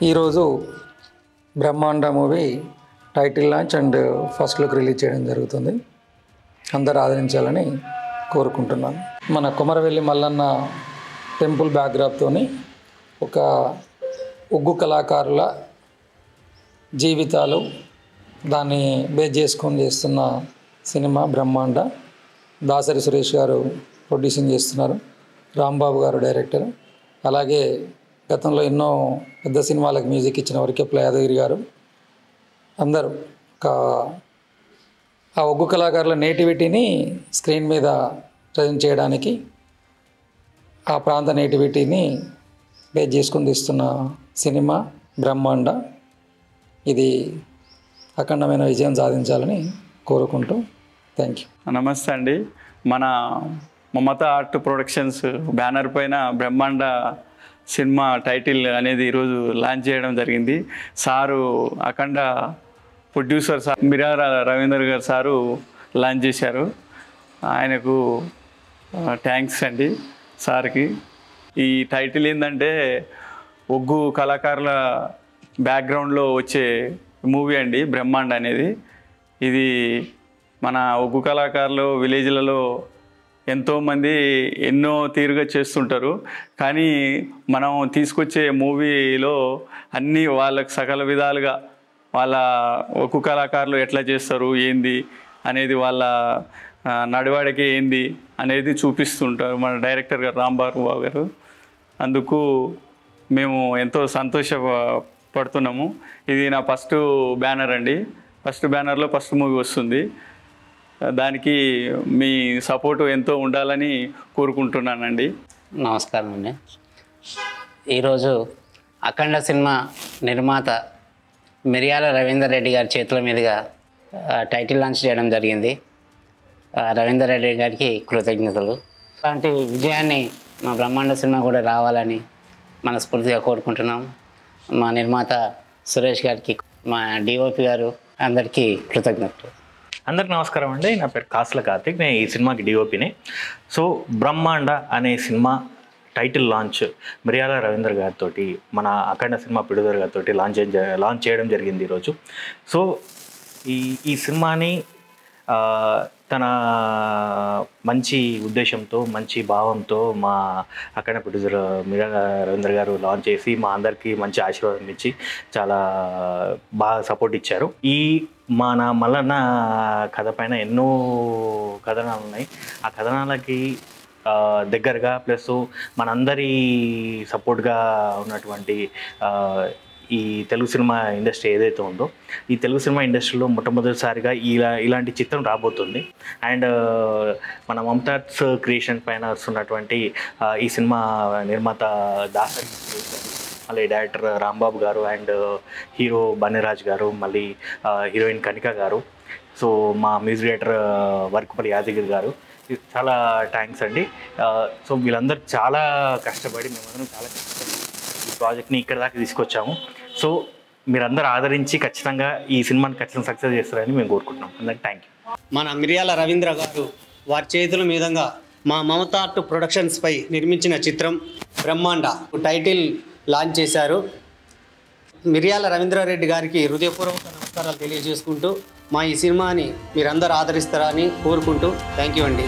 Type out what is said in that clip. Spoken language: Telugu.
ఈరోజు బ్రహ్మాండ movie title launch and first look release చేయడం జరుగుతుంది. అందరూ ఆదరించాలని కోరుకుంటున్నాను. మన కొమరవెల్లి మల్లన్న టెంపుల్ బ్యాక్డ్రాప్తోని ఒక ఉగ్గు కళాకారుల జీవితాలు దాన్ని బేస్ చేసుకొని చేస్తున్న సినిమా బ్రహ్మాండ. దాసరి సురేష్ గారు ప్రొడ్యూసింగ్ చేస్తున్నారు, రాంబాబు గారు డైరెక్టర్. అలాగే గతంలో ఎన్నో పెద్ద సినిమాలకు మ్యూజిక్ ఇచ్చిన వరకెప్ల యాదగిరి గారు. అందరూ ఆ ఒగ్గు కళాకారుల నేటివిటీని స్క్రీన్ మీద ప్రజెంట్ చేయడానికి, ఆ ప్రాంత నేటివిటీని బేస్ చేసుకొని తీస్తున్న సినిమా బ్రహ్మాండ. ఇది అఖండమైన విజయం సాధించాలని కోరుకుంటూ థ్యాంక్ యూ. నమస్తే అండి. మన మమత ఆర్ట్ ప్రొడక్షన్స్ బ్యానర్ పైన బ్రహ్మాండ సినిమా టైటిల్ అనేది ఈరోజు లాంచ్ చేయడం జరిగింది. సారు అఖండ ప్రొడ్యూసర్ సార్ మిర్యాల రవీందర్ గారు సారు లాంచ్ చేశారు. ఆయనకు థ్యాంక్స్ అండి సార్కి. ఈ టైటిల్ ఏంటంటే ఒగ్గు కళాకారుల బ్యాక్గ్రౌండ్లో వచ్చే మూవీ అండి బ్రహ్మాండ అనేది. ఇది మన ఒగ్గు కళాకారులు విలేజ్లలో ఎంతోమంది ఎన్నో తీరుగా చేస్తుంటారు, కానీ మనం తీసుకొచ్చే మూవీలో అన్నీ వాళ్ళకు సకల విధాలుగా వాళ్ళ ఒగ్గు కళాకారులు ఎట్లా చేస్తారు ఏంది అనేది, వాళ్ళ నడవడికి ఏంది అనేది చూపిస్తుంటారు మన డైరెక్టర్ గారు రాంబాబు గారు. అందుకు మేము ఎంతో సంతోషపడుతున్నాము. ఇది నా ఫస్ట్ బ్యానర్ అండి. ఫస్ట్ బ్యానర్లో ఫస్ట్ మూవీ వస్తుంది. దానికి మీ సపోర్టు ఎంతో ఉండాలని కోరుకుంటున్నానండి. నమస్కారం అండి. ఈరోజు అఖండ సినిమా నిర్మాత మిర్యాల రవీందర్ రెడ్డి గారి చేతుల మీదుగా టైటిల్ లాంచ్ చేయడం జరిగింది. రవీందర్ రెడ్డి గారికి కృతజ్ఞతలు. అలాంటి విజయాన్ని మా బ్రహ్మాండ సినిమా కూడా రావాలని మనస్ఫూర్తిగా కోరుకుంటున్నాం. మా నిర్మాత సురేష్ గారికి, మా డిఓపి గారు అందరికీ కృతజ్ఞతలు. అందరికి నమస్కారం అండి. నా పేరు కాసుల కార్తిక్, నేను ఈ సినిమాకి డిఓపిని. సో బ్రహ్మాండ అనే సినిమా టైటిల్ లాంచ్ మిర్యాల రవీందర్ గారితో, మన అఖండ సినిమా ప్రొడ్యూసర్ గారితో లాంచ్ చేయడం జరిగింది ఈరోజు. సో ఈ సినిమాని తన మంచి ఉద్దేశంతో, మంచి భావంతో మా అఖండ ప్రొడ్యూసర్ మిర్యాల రవీందర్ గారు లాంచ్ చేసి మా అందరికీ మంచి ఆశీర్వాదం ఇచ్చి చాలా బాగా సపోర్ట్ ఇచ్చారు. ఈ మన మల్లన్న కథ పైన ఎన్నో కథనాలు ఉన్నాయి. ఆ కథనాలకి దగ్గరగా ప్లస్ మనందరి సపోర్ట్గా ఉన్నటువంటి ఈ తెలుగు సినిమా ఇండస్ట్రీ ఏదైతే ఉందో, ఈ తెలుగు సినిమా ఇండస్ట్రీలో మొట్టమొదటిసారిగా ఇలాంటి చిత్రం రాబోతుంది. అండ్ మన మమతాస్ క్రియేషన్ పైన వస్తున్నటువంటి ఈ సినిమా నిర్మాత దాసరి, మళ్ళీ డైరెక్టర్ రాంబాబు గారు అండ్ హీరో బన్నీరాజ్ గారు, మళ్ళీ హీరోయిన్ కనిక గారు, సో మా మ్యూజిక్ డైరెక్టర్ వర్కుపల్లి యాదగిరి గారు, చాలా థ్యాంక్స్ అండి. సో వీళ్ళందరూ చాలా కష్టపడి, మేమందరం చాలా కష్టపడి ఈ ప్రాజెక్ట్ని ఇక్కడ దాకా తీసుకొచ్చాము. సో మీరందరూ ఆదరించి ఖచ్చితంగా ఈ సినిమాని ఖచ్చితంగా సక్సెస్ చేస్తారని మేము కోరుకుంటున్నాం. అందరికి థ్యాంక్ యూ. మన మిర్యాల రవీంద్ర గారు వారి చేతుల మీదుగా మా మమత ఆర్ట్ ప్రొడక్షన్స్ పై నిర్మించిన చిత్రం బ్రహ్మాండ టైటిల్ లాంచ్ చేశారు. మిర్యాల రవీంద్రారెడ్డి గారికి హృదయపూర్వక నమస్కారాలు తెలియజేసుకుంటూ మా ఈ సినిమాని మీరందరూ ఆదరిస్తారని కోరుకుంటూ థ్యాంక్ యూ అండి.